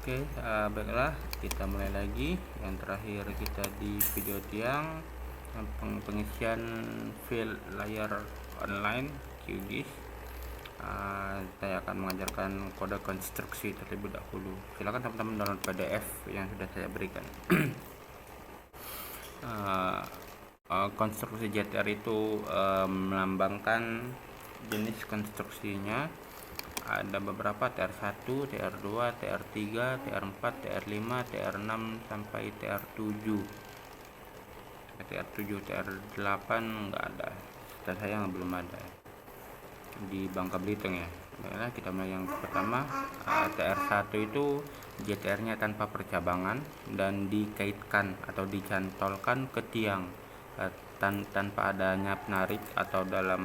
Baiklah, kita mulai lagi. Yang terakhir kita di video tiang pengisian file layar online QGIS. Saya akan mengajarkan kode konstruksi terlebih dahulu. Silakan teman-teman download PDF yang sudah saya berikan. Konstruksi JTR itu melambangkan jenis konstruksinya. Ada beberapa TR1, TR2, TR3, TR4, TR5, TR6 sampai TR7. TR7, TR8 enggak ada. Setahu saya belum ada di Bangka Belitung ya. Nah, kita mulai yang pertama. TR1 itu JTR-nya tanpa percabangan dan dikaitkan atau dicantolkan ke tiang tanpa adanya penarik, atau dalam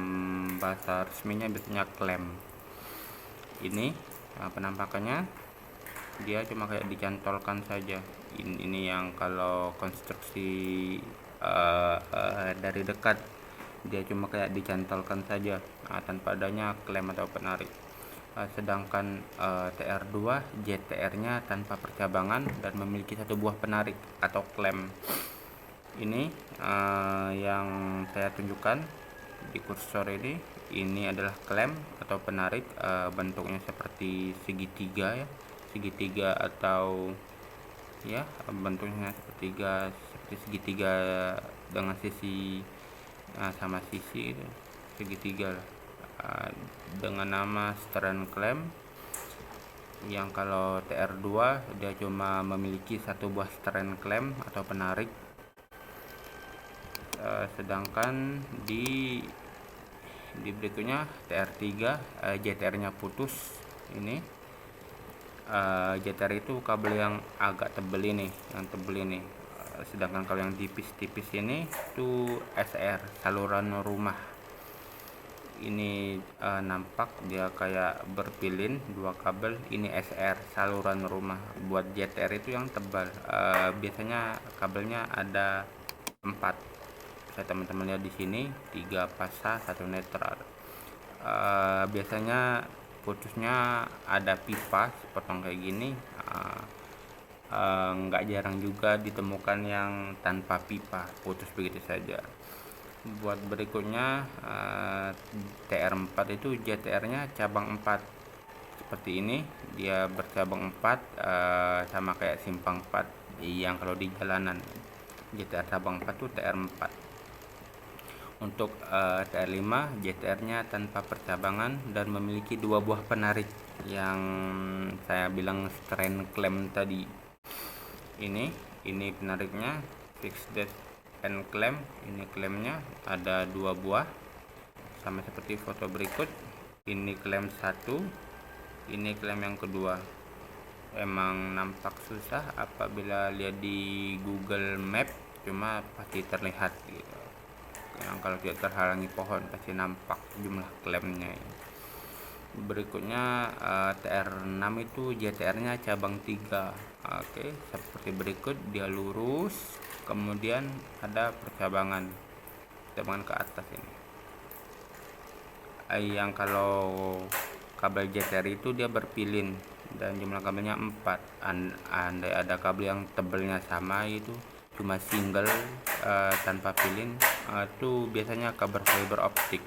bahasa resminya biasanya klem. Ini penampakannya dia cuma kayak dicantolkan saja. Ini yang kalau konstruksi dari dekat dia cuma kayak dicantolkan saja, tanpa adanya klem atau penarik. Sedangkan TR2 JTR-nya tanpa percabangan dan memiliki satu buah penarik atau klem. Ini yang saya tunjukkan di kursor ini adalah klem atau penarik. Bentuknya seperti segitiga ya, segitiga atau ya bentuknya seperti segitiga dengan sisi sama sisi segitiga dengan nama strand klem. Yang kalau TR2 dia cuma memiliki satu buah strand klem atau penarik. Sedangkan di berikutnya TR3 JTR-nya putus. Ini JTR itu kabel yang agak tebal ini, sedangkan kalau yang tipis-tipis ini itu SR, saluran rumah. Ini nampak dia kayak berpilin dua kabel. Ini SR, saluran rumah. Buat JTR itu yang tebal, biasanya kabelnya ada 4. Teman-teman lihat di sini 3 pasa 1 netral. Biasanya putusnya ada pipa sepotong kayak gini. Nggak jarang juga ditemukan yang tanpa pipa, putus begitu saja. Buat berikutnya TR4 itu JTR-nya cabang 4 seperti ini. Dia bercabang 4, sama kayak simpang 4 yang kalau di jalanan. JTR cabang 4 itu TR4. Untuk TR5 JTR-nya tanpa percabangan dan memiliki 2 buah penarik yang saya bilang strand klem tadi. Ini penariknya fixed and klem. Ini klemnya ada 2 buah sama seperti foto berikut. Ini klem 1, ini klem yang kedua. Emang nampak susah apabila lihat di Google Map, cuma pasti terlihat gitu. Yang kalau tidak terhalangi pohon pasti nampak jumlah klemnya. Berikutnya TR6 itu JTR-nya cabang 3. Seperti berikut, dia lurus, kemudian ada percabangan ke atas ini. Yang kalau kabel JTR itu dia berpilin dan jumlah kabelnya 4. Andai ada kabel yang tebalnya sama itu cuma single tanpa pilin, itu biasanya kabel fiber optik.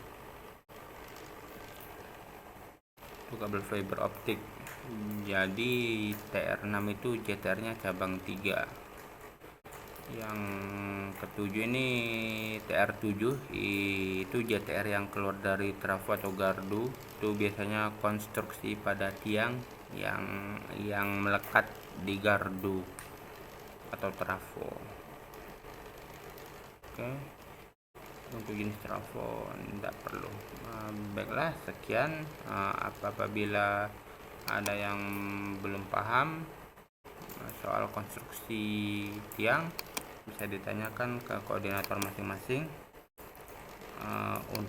Jadi TR6 itu JTR-nya cabang 3. Yang ketujuh ini TR7, itu JTR yang keluar dari trafo atau gardu. Itu biasanya konstruksi pada tiang yang melekat di gardu atau trafo. Untuk jenis trafo tidak perlu. Baiklah, sekian. Apabila ada yang belum paham soal konstruksi tiang, bisa ditanyakan ke koordinator masing-masing.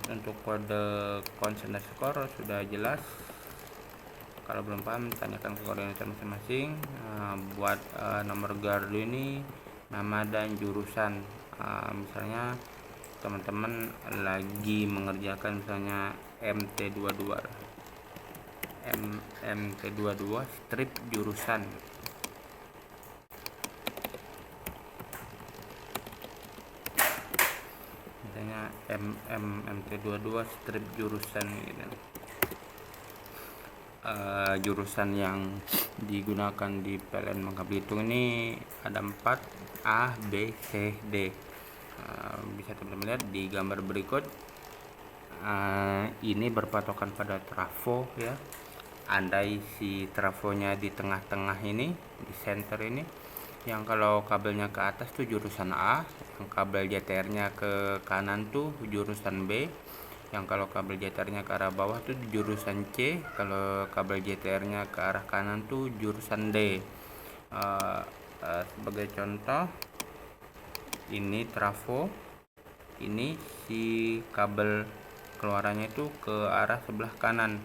Untuk kode underscore sudah jelas. Kalau belum paham, tanyakan ke koordinator masing-masing. Buat nomor gardu ini nama dan jurusan. Misalnya teman-teman lagi mengerjakan misalnya MT22 strip jurusan, misalnya MT22 strip jurusan gitu. Jurusan yang digunakan di PLN Bangka Belitung ini ada 4, A, B, C, D. Bisa teman-teman lihat di gambar berikut. Ini berpatokan pada trafo ya. Andai si trafonya di tengah-tengah ini, di center ini, yang kalau kabelnya ke atas tuh jurusan A, yang kabel JTR-nya ke kanan tuh jurusan B, yang kalau kabel JTR-nya ke arah bawah tuh jurusan C, kalau kabel JTR-nya ke arah kanan tuh jurusan D. Sebagai contoh, ini trafo, ini si kabel keluarannya itu ke arah sebelah kanan.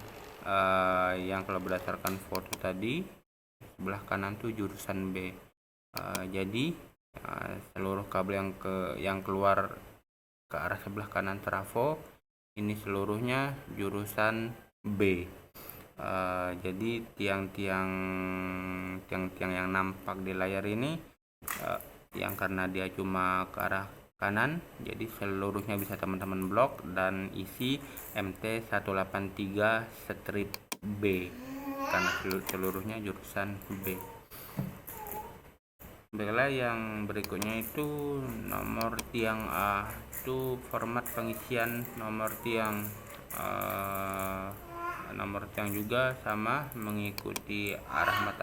Yang kalau berdasarkan foto tadi, sebelah kanan tuh jurusan B. Jadi seluruh kabel yang keluar ke arah sebelah kanan trafo ini seluruhnya jurusan B. Jadi tiang-tiang yang nampak di layar ini yang karena dia cuma ke arah kanan, jadi seluruhnya bisa teman-teman blok dan isi MT183 strip B karena seluruhnya jurusan B. Baiklah, yang berikutnya itu nomor tiang A, itu format pengisian nomor tiang. Nomor tiang juga sama, mengikuti arah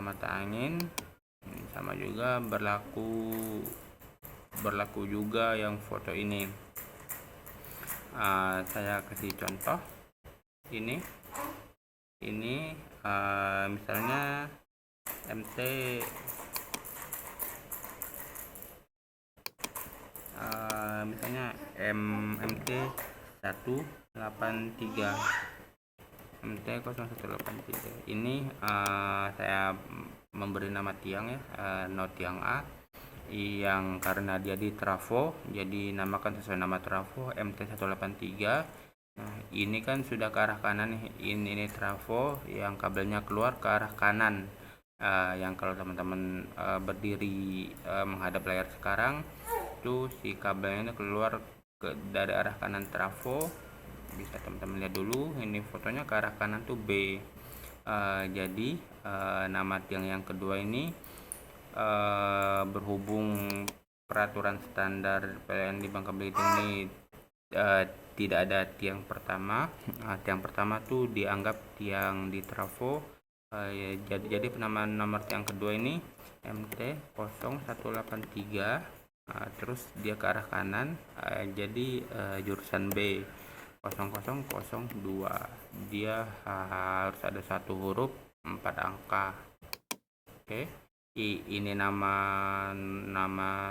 mata angin, sama juga berlaku juga yang foto ini. Saya kasih contoh ini misalnya MT misalnya MT 183 ini saya memberi nama tiang ya, not tiang A, yang karena dia di trafo jadi namakan sesuai nama trafo MT183. Nah, ini kan sudah ke arah kanan nih, ini trafo yang kabelnya keluar ke arah kanan. Yang kalau teman-teman berdiri menghadap layar sekarang tuh si kabelnya ini keluar dari arah kanan trafo. Bisa teman-teman lihat dulu, ini fotonya ke arah kanan tuh B. Jadi nama tiang yang kedua ini berhubung peraturan standar PLN di Bangka Belitung ini tidak ada tiang pertama. Tiang pertama tuh dianggap tiang di trafo. Jadi penamaan nomor tiang kedua ini MT0183. Terus dia ke arah kanan, jadi jurusan B 0002. Dia harus ada satu huruf 4 angka. Oke. Ini nama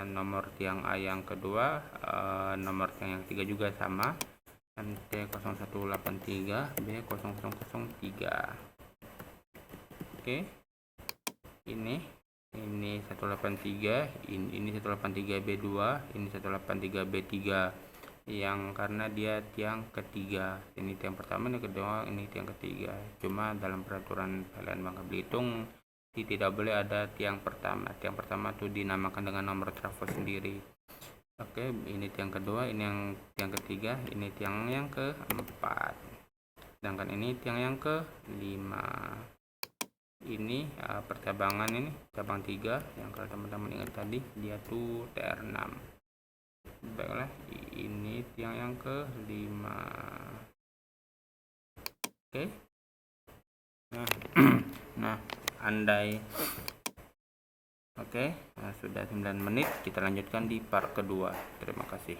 nomor tiang A yang kedua. Nomor tiang yang ketiga juga sama, MT0183 B0003. Oke, ini 183, ini 183 B2, ini 183 B3, yang karena dia tiang ketiga. Ini tiang pertama, ini kedua, ini tiang ketiga. Cuma dalam peraturan PLN Bangka Belitung tidak boleh ada tiang pertama. Tiang pertama tuh dinamakan dengan nomor trafo sendiri. Oke, ini tiang kedua, ini yang tiang ketiga, ini tiang yang keempat, sedangkan ini tiang yang kelima. Ini percabangan, ini cabang 3 yang kalau teman-teman ingat tadi dia tuh TR6. Baiklah, ini tiang yang kelima. Oke. Nah, andai sudah 9 menit, kita lanjutkan di part kedua. Terima kasih.